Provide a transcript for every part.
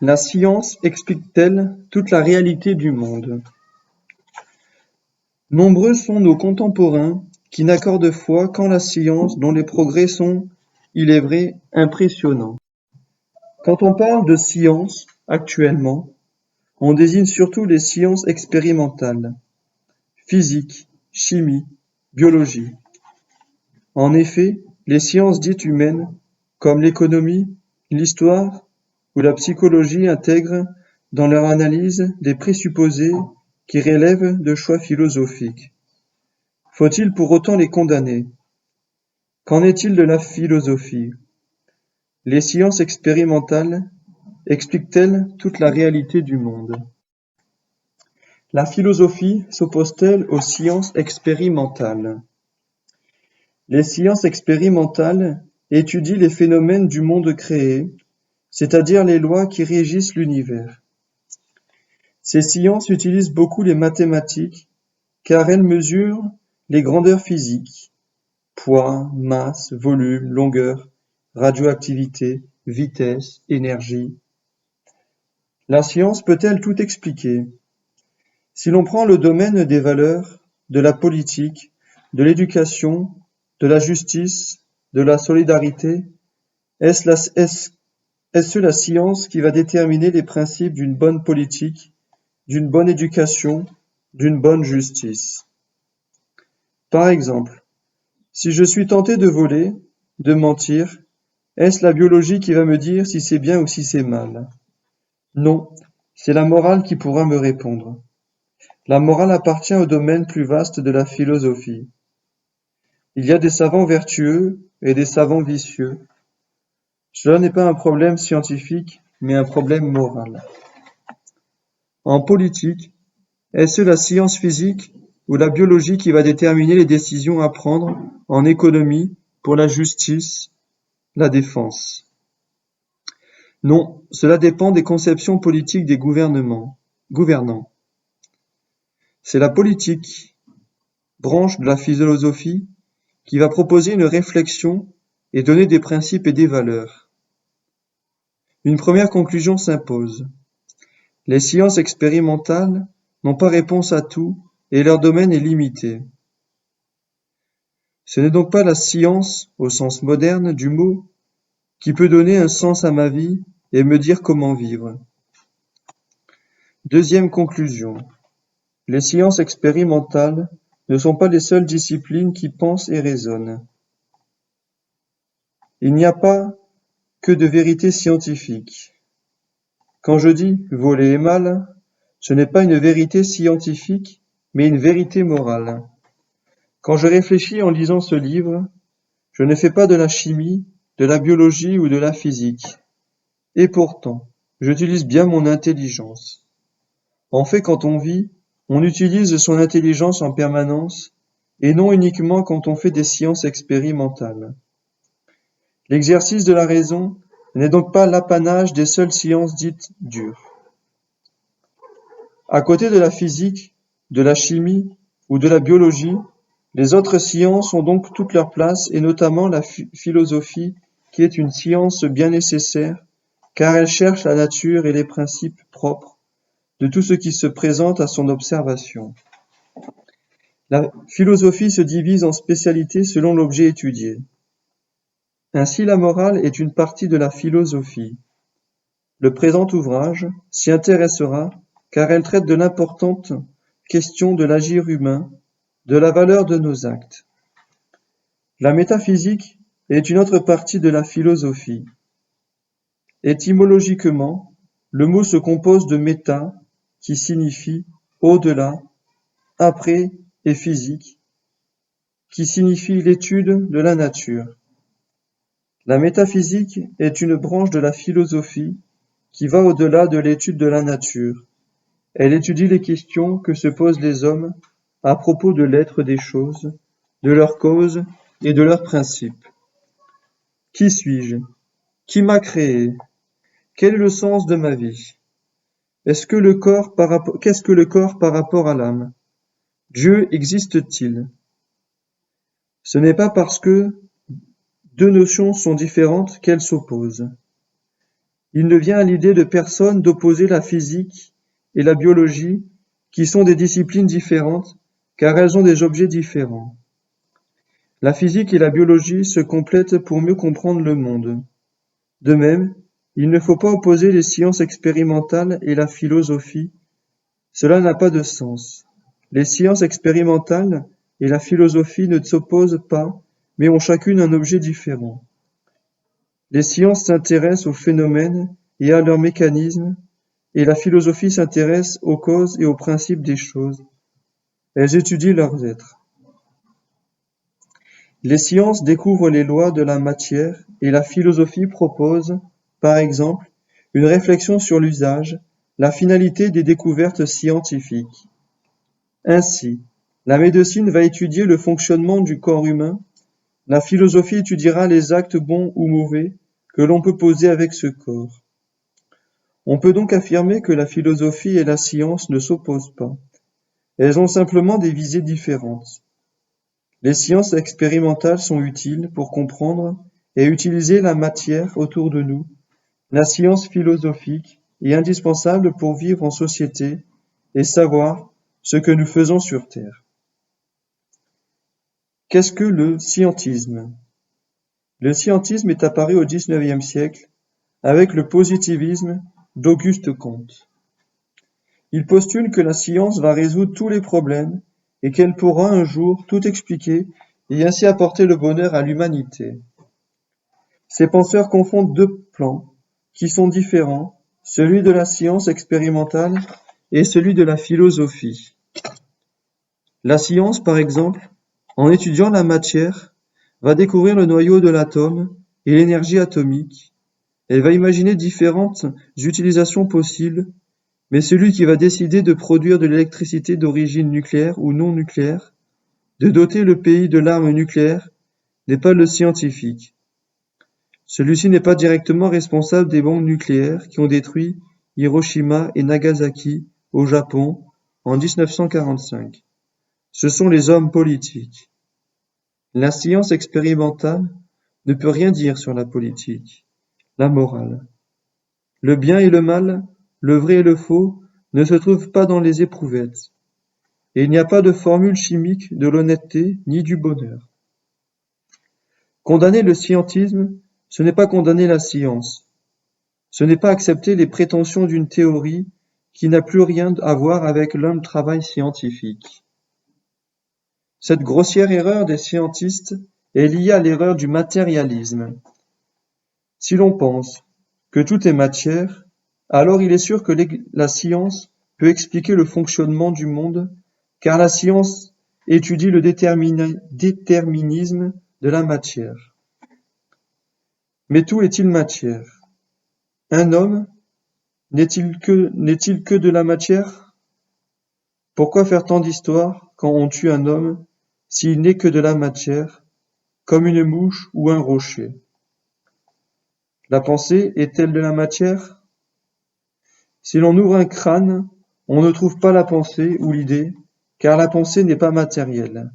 La science explique-t-elle toute la réalité du monde? Nombreux sont nos contemporains qui n'accordent foi qu'en la science dont les progrès sont, il est vrai, impressionnants. Quand on parle de science, actuellement, on désigne surtout les sciences expérimentales, physique, chimie, biologie. En effet, les sciences dites humaines, comme l'économie, l'histoire ou la psychologie intègrent dans leur analyse des présupposés qui relèvent de choix philosophiques. Faut-il pour autant les condamner? Qu'en est-il de la philosophie? Les sciences expérimentales expliquent-elles toute la réalité du monde? La philosophie s'oppose-t-elle aux sciences expérimentales? Les sciences expérimentales étudient les phénomènes du monde créé, c'est-à-dire les lois qui régissent l'univers. Ces sciences utilisent beaucoup les mathématiques car elles mesurent les grandeurs physiques, poids, masse, volume, longueur, radioactivité, vitesse, énergie. La science peut-elle tout expliquer? Si l'on prend le domaine des valeurs, de la politique, de l'éducation, de la justice, de la solidarité, est-ce la science qui va déterminer les principes d'une bonne politique, d'une bonne éducation, d'une bonne justice? Par exemple, si je suis tenté de voler, de mentir, est-ce la biologie qui va me dire si c'est bien ou si c'est mal? Non, c'est la morale qui pourra me répondre. La morale appartient au domaine plus vaste de la philosophie. Il y a des savants vertueux et des savants vicieux. Cela n'est pas un problème scientifique, mais un problème moral. En politique, est-ce la science physique ou la biologie qui va déterminer les décisions à prendre en économie, pour la justice, la défense? Non, cela dépend des conceptions politiques des gouvernants. C'est la politique, branche de la philosophie, qui va proposer une réflexion et donner des principes et des valeurs. Une première conclusion s'impose. Les sciences expérimentales n'ont pas réponse à tout et leur domaine est limité. Ce n'est donc pas la science, au sens moderne du mot, qui peut donner un sens à ma vie et me dire comment vivre. Deuxième conclusion. Les sciences expérimentales ne sont pas les seules disciplines qui pensent et raisonnent. Il n'y a pas que de vérité scientifique. Quand je dis voler est mal, ce n'est pas une vérité scientifique, mais une vérité morale. Quand je réfléchis en lisant ce livre, je ne fais pas de la chimie, de la biologie ou de la physique. Et pourtant, j'utilise bien mon intelligence. En fait, quand on vit, on utilise son intelligence en permanence, et non uniquement quand on fait des sciences expérimentales. L'exercice de la raison n'est donc pas l'apanage des seules sciences dites dures. À côté de la physique, de la chimie ou de la biologie, les autres sciences ont donc toute leur place et notamment la philosophie qui est une science bien nécessaire car elle cherche la nature et les principes propres de tout ce qui se présente à son observation. La philosophie se divise en spécialités selon l'objet étudié. Ainsi la morale est une partie de la philosophie. Le présent ouvrage s'y intéressera car elle traite de l'importante question de l'agir humain, de la valeur de nos actes. La métaphysique est une autre partie de la philosophie. Étymologiquement, le mot se compose de méta, qui signifie au-delà, après et physique, qui signifie l'étude de la nature. La métaphysique est une branche de la philosophie qui va au-delà de l'étude de la nature. Elle étudie les questions que se posent les hommes à propos de l'être des choses, de leurs causes et de leurs principes. Qui suis-je? Qui m'a créé? Quel est le sens de ma vie? Qu'est-ce que le corps par rapport à l'âme? Dieu existe-t-il? Ce n'est pas parce que deux notions sont différentes qu'elles s'opposent. Il ne vient à l'idée de personne d'opposer la physique et la biologie, qui sont des disciplines différentes, car elles ont des objets différents. La physique et la biologie se complètent pour mieux comprendre le monde. De même, il ne faut pas opposer les sciences expérimentales et la philosophie, cela n'a pas de sens. Les sciences expérimentales et la philosophie ne s'opposent pas, mais ont chacune un objet différent. Les sciences s'intéressent aux phénomènes et à leurs mécanismes, et la philosophie s'intéresse aux causes et aux principes des choses. Elles étudient leurs êtres. Les sciences découvrent les lois de la matière et la philosophie propose, par exemple, une réflexion sur l'usage, la finalité des découvertes scientifiques. Ainsi, la médecine va étudier le fonctionnement du corps humain, la philosophie étudiera les actes bons ou mauvais que l'on peut poser avec ce corps. On peut donc affirmer que la philosophie et la science ne s'opposent pas. Elles ont simplement des visées différentes. Les sciences expérimentales sont utiles pour comprendre et utiliser la matière autour de nous. La science philosophique est indispensable pour vivre en société et savoir ce que nous faisons sur Terre. Qu'est-ce que le scientisme? Le scientisme est apparu au XIXe siècle avec le positivisme d'Auguste Comte. Il postule que la science va résoudre tous les problèmes et qu'elle pourra un jour tout expliquer et ainsi apporter le bonheur à l'humanité. Ces penseurs confondent deux plans qui sont différents, celui de la science expérimentale et celui de la philosophie. La science, par exemple, en étudiant la matière, va découvrir le noyau de l'atome et l'énergie atomique. Elle va imaginer différentes utilisations possibles, mais celui qui va décider de produire de l'électricité d'origine nucléaire ou non nucléaire, de doter le pays de l'arme nucléaire, n'est pas le scientifique. Celui-ci n'est pas directement responsable des bombes nucléaires qui ont détruit Hiroshima et Nagasaki au Japon en 1945. Ce sont les hommes politiques. La science expérimentale ne peut rien dire sur la politique, la morale. Le bien et le mal, le vrai et le faux, ne se trouvent pas dans les éprouvettes. Et il n'y a pas de formule chimique de l'honnêteté ni du bonheur. Condamner le scientisme, ce n'est pas condamner la science. Ce n'est pas accepter les prétentions d'une théorie qui n'a plus rien à voir avec l'humble travail scientifique. Cette grossière erreur des scientistes est liée à l'erreur du matérialisme. Si l'on pense que tout est matière, alors il est sûr que la science peut expliquer le fonctionnement du monde, car la science étudie le déterminisme de la matière. Mais tout est-il matière? Un homme n'est-il que de la matière? Pourquoi faire tant d'histoires quand on tue un homme s'il n'est que de la matière, comme une mouche ou un rocher? La pensée est-elle de la matière? Si l'on ouvre un crâne, on ne trouve pas la pensée ou l'idée, car la pensée n'est pas matérielle.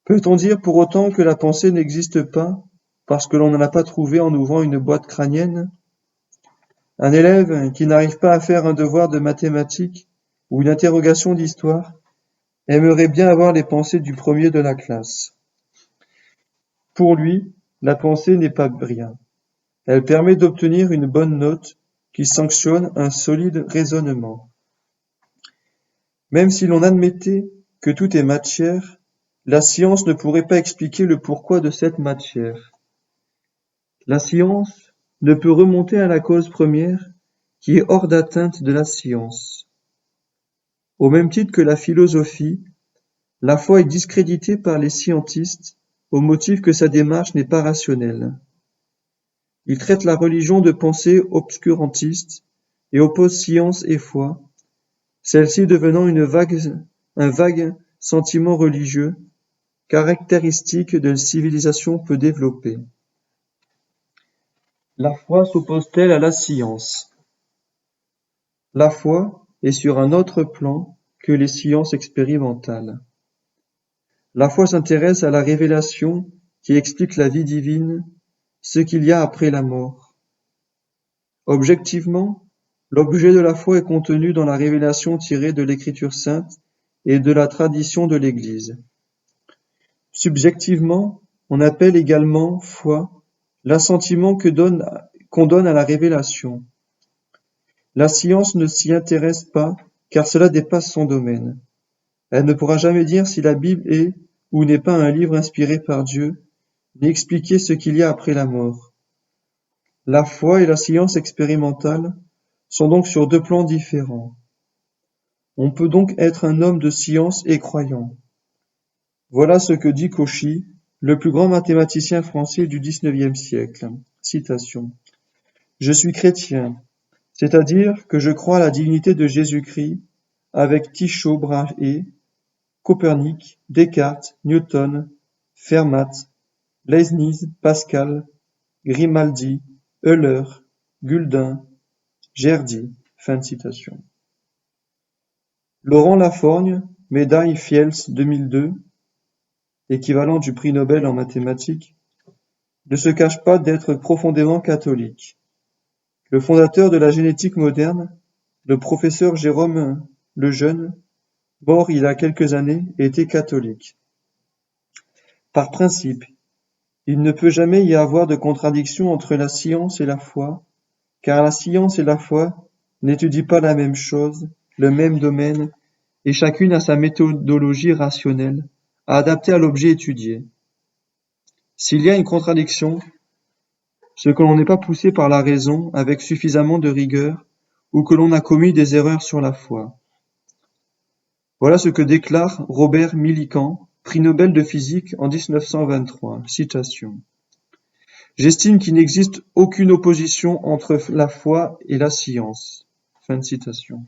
Peut-on dire pour autant que la pensée n'existe pas parce que l'on ne l'a pas trouvée en ouvrant une boîte crânienne? Un élève qui n'arrive pas à faire un devoir de mathématiques ou une interrogation d'histoire aimerait bien avoir les pensées du premier de la classe. Pour lui, la pensée n'est pas rien. Elle permet d'obtenir une bonne note qui sanctionne un solide raisonnement. Même si l'on admettait que tout est matière, la science ne pourrait pas expliquer le pourquoi de cette matière. La science ne peut remonter à la cause première qui est hors d'atteinte de la science. Au même titre que la philosophie, la foi est discréditée par les scientistes au motif que sa démarche n'est pas rationnelle. Ils traitent la religion de pensée obscurantiste et opposent science et foi, celle-ci devenant un vague sentiment religieux, caractéristique de civilisation peu développée. La foi s'oppose-t-elle à la science? La foi est sur un autre plan que les sciences expérimentales. La foi s'intéresse à la révélation qui explique la vie divine, ce qu'il y a après la mort. Objectivement, l'objet de la foi est contenu dans la révélation tirée de l'Écriture sainte et de la tradition de l'Église. Subjectivement, on appelle également foi l'assentiment qu'on donne à la révélation. La science ne s'y intéresse pas car cela dépasse son domaine. Elle ne pourra jamais dire si la Bible est ou n'est pas un livre inspiré par Dieu, ni expliquer ce qu'il y a après la mort. La foi et la science expérimentale sont donc sur deux plans différents. On peut donc être un homme de science et croyant. Voilà ce que dit Cauchy, le plus grand mathématicien français du XIXe siècle. Citation. Je suis chrétien, c'est-à-dire que je crois à la divinité de Jésus-Christ avec Tycho Brahe, Copernic, Descartes, Newton, Fermat, Leibniz, Pascal, Grimaldi, Euler, Gulden, Gerdy. Fin de citation. Laurent Laforgne, médaille Fields 2002, équivalent du prix Nobel en mathématiques, ne se cache pas d'être profondément catholique. Le fondateur de la génétique moderne, le professeur Jérôme Lejeune, mort il y a quelques années, était catholique. Par principe, il ne peut jamais y avoir de contradiction entre la science et la foi, car la science et la foi n'étudient pas la même chose, le même domaine, et chacune a sa méthodologie rationnelle, adaptée à l'objet étudié. S'il y a une contradiction, c'est que l'on n'est pas poussé par la raison avec suffisamment de rigueur, ou que l'on a commis des erreurs sur la foi. Voilà ce que déclare Robert Millikan, prix Nobel de physique en 1923. Citation. J'estime qu'il n'existe aucune opposition entre la foi et la science. Fin de citation.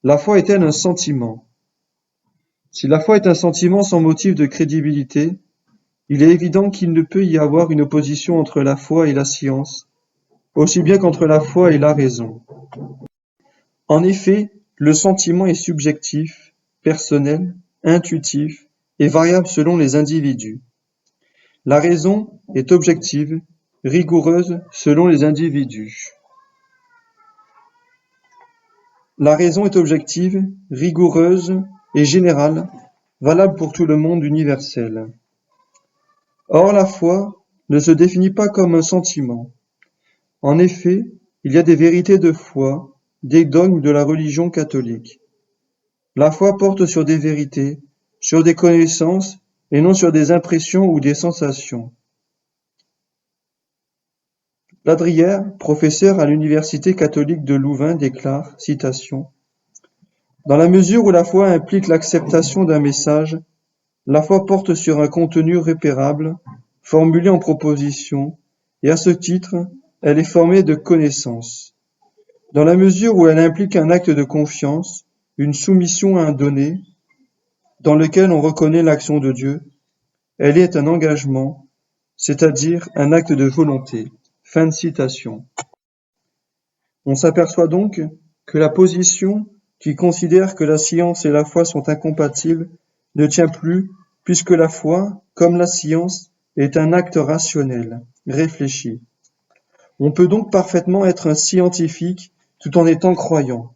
La foi est-elle un sentiment? Si la foi est un sentiment sans motif de crédibilité, il est évident qu'il ne peut y avoir une opposition entre la foi et la science, aussi bien qu'entre la foi et la raison. En effet, le sentiment est subjectif, personnel, intuitif et variable selon les individus. La raison est objective, rigoureuse selon les individus. La raison est objective, rigoureuse et générale, valable pour tout le monde universel. Or, la foi ne se définit pas comme un sentiment. En effet, il y a des vérités de foi, des dogmes de la religion catholique. La foi porte sur des vérités, sur des connaissances, et non sur des impressions ou des sensations. Ladrière, professeur à l'Université catholique de Louvain, déclare, citation, « Dans la mesure où la foi implique l'acceptation d'un message, la foi porte sur un contenu repérable, formulé en proposition, et à ce titre, elle est formée de connaissances. Dans la mesure où elle implique un acte de confiance, une soumission à un donné, dans lequel on reconnaît l'action de Dieu, elle est un engagement, c'est-à-dire un acte de volonté. » Fin de citation. On s'aperçoit donc que la position qui considère que la science et la foi sont incompatibles ne tient plus, puisque la foi, comme la science, est un acte rationnel, réfléchi. On peut donc parfaitement être un scientifique tout en étant croyant.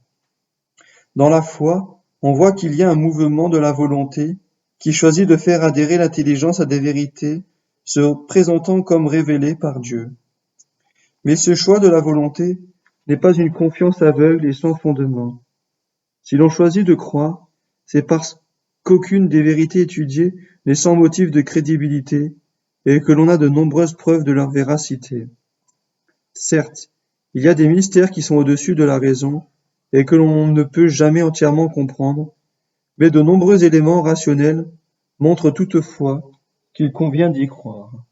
Dans la foi, on voit qu'il y a un mouvement de la volonté qui choisit de faire adhérer l'intelligence à des vérités se présentant comme révélées par Dieu. Mais ce choix de la volonté n'est pas une confiance aveugle et sans fondement. Si l'on choisit de croire, c'est parce qu'aucune des vérités étudiées n'est sans motif de crédibilité et que l'on a de nombreuses preuves de leur véracité. Certes, il y a des mystères qui sont au-dessus de la raison et que l'on ne peut jamais entièrement comprendre, mais de nombreux éléments rationnels montrent toutefois qu'il convient d'y croire.